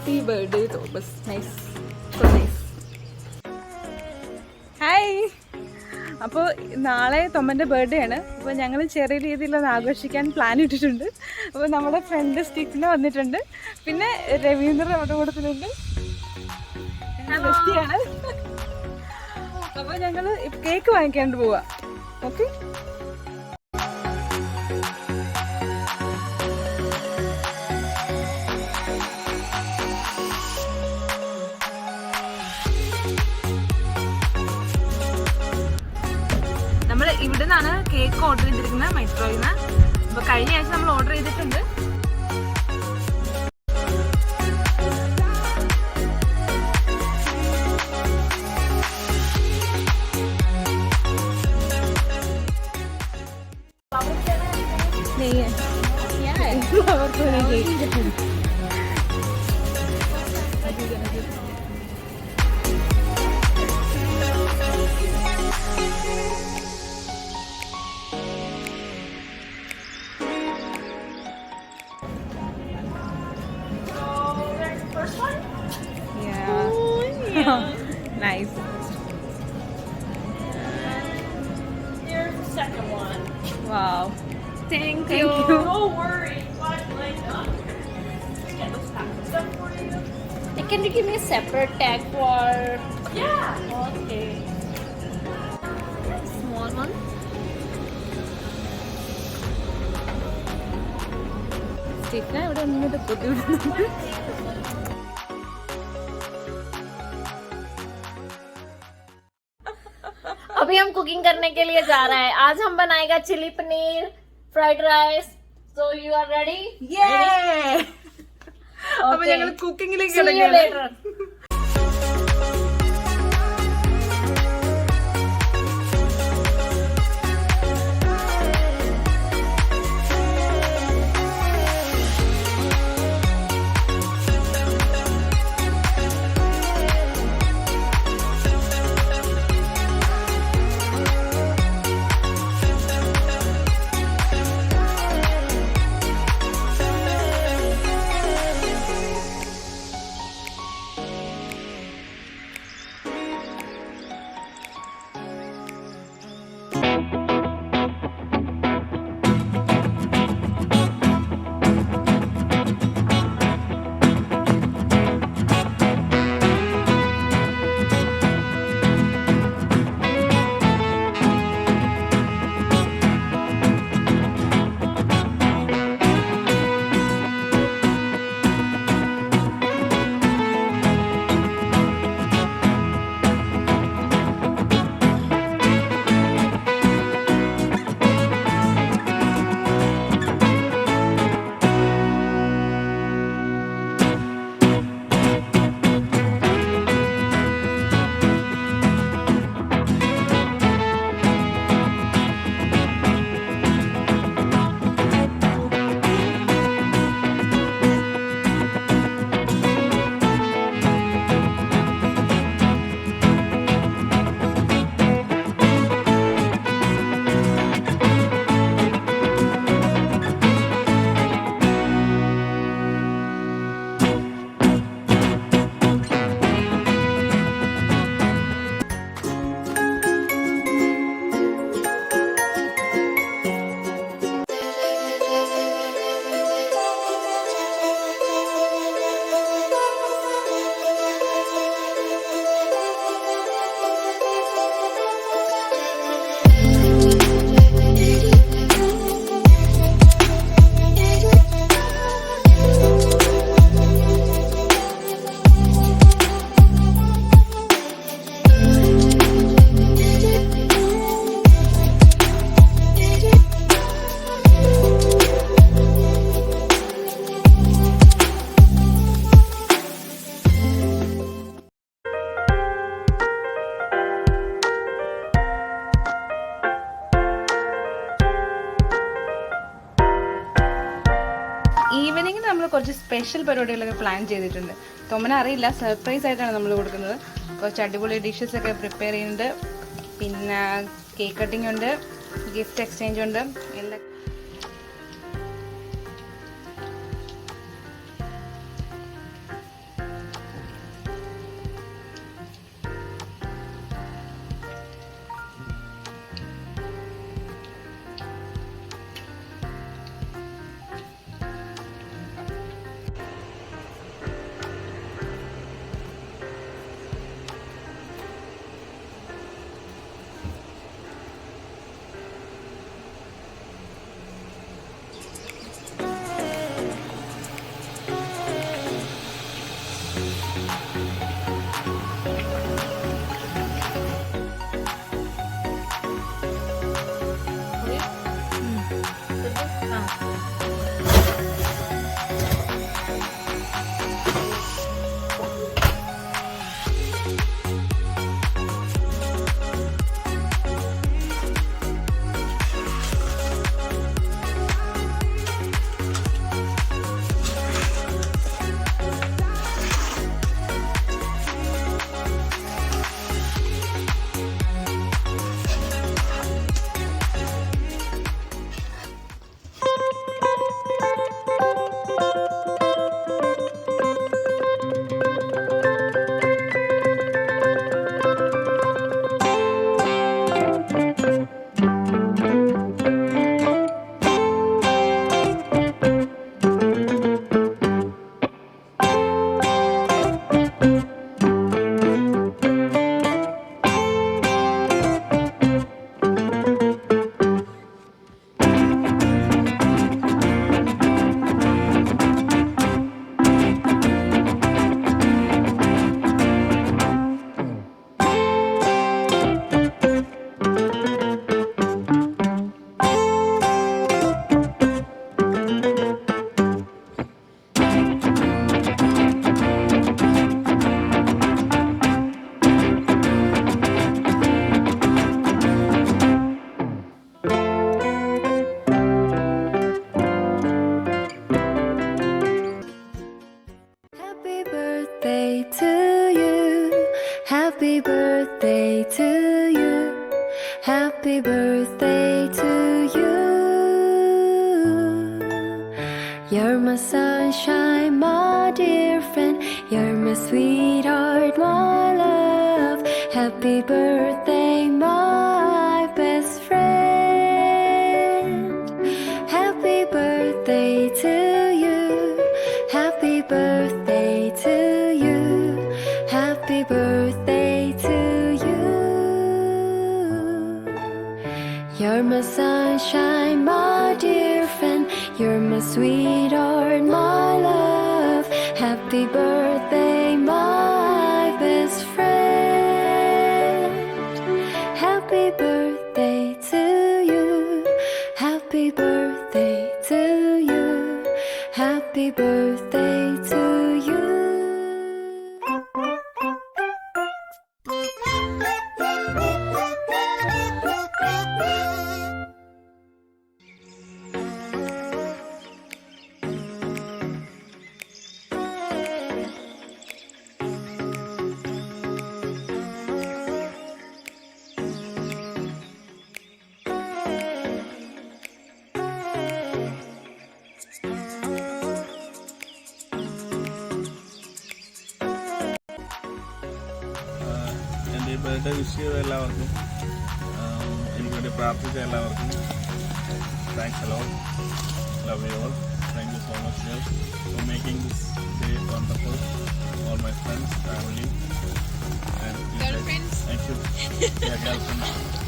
Happy birthday Thomas. Nice, so nice. Hi. അപ്പോൾ നാളെ തൊമ്മൻ്റെ birthday ആണ്. അപ്പോൾ ഞങ്ങൾ ചെറിയ രീതിയിലൊന്ന് ആഘോഷിക്കാൻ പ്ലാൻ ഇട്ടിട്ടുണ്ട്. അപ്പോൾ നമ്മുടെ ഫ്രണ്ട് സ്റ്റീഫിന് വന്നിട്ടുണ്ട്, പിന്നെ രവീന്ദ്രൻ അവിടെ കൊടുത്തിട്ടുണ്ട്, ബെസ്റ്റിയാണ്. അപ്പോൾ ഞങ്ങൾ കേക്ക് വാങ്ങിക്കാണ്ട് പോവാ. ഓക്കെ. നമ്മൾ ഇവിടെ നിന്നാണ് കേക്ക് ഓർഡർ ചെയ്തിരിക്കുന്നത്, മെട്രോയിൽ നിന്ന്. അപ്പോൾ കഴിഞ്ഞ ആഴ്ച നമ്മൾ ഓർഡർ ചെയ്തിട്ടുണ്ട്. Nice. Here's the second one. Wow. Thank you. No worries. Get those packs of stuff for you. Hey, can you give me a separate tag for? Yeah. Okay. Small one. Stephen, I don't know the food. अभी हम cooking करने के लिए जा रहे हैं. आज हम बनाएगा chilli paneer, fried rice. So you are ready? Yeah. അപ്പോൾ ഞങ്ങൾ കുക്കിംഗിലേക്ക് കിടക്കുകയാണ്. ഈവനിങ്ങിൽ നമ്മൾ കുറച്ച് സ്പെഷ്യൽ പരിപാടികളൊക്കെ പ്ലാൻ ചെയ്തിട്ടുണ്ട്. തൊമ്മനെ അറിയില്ല, സർപ്രൈസ് ആയിട്ടാണ് നമ്മൾ കൊടുക്കുന്നത്. കുറച്ച് അടിപൊളി ഡിഷസ് ഒക്കെ പ്രിപ്പയർ ചെയ്യുന്നുണ്ട്, പിന്നെ കേക്ക് കട്ടിംഗ് ഉണ്ട്, ഗിഫ്റ്റ് എക്സ്ചേഞ്ച് ഉണ്ട്, എല്ലാം. to you. Happy birthday to you. You're my sunshine, my dear friend. You're my sweetheart, my love. Happy birthday, my best friend. Happy birthday to you. Happy birthday to you. Happy birthday to you. You're my sunshine, my dear friend. You're my sweetheart, my love. Happy birthday, my best friend. Happy birthday to you. Happy birthday to you. Happy birthday to you. എൻ്റെ ഈ birthday wish ചെയ്ത എല്ലാവർക്കും എനിക്ക് വേണ്ടി പ്രാർത്ഥിച്ച എല്ലാവർക്കും thanks a lot. Love you all. Thank you so much for making this day wonderful. All my friends, family and girlfriends. Thank you. Yeah, girlfriends.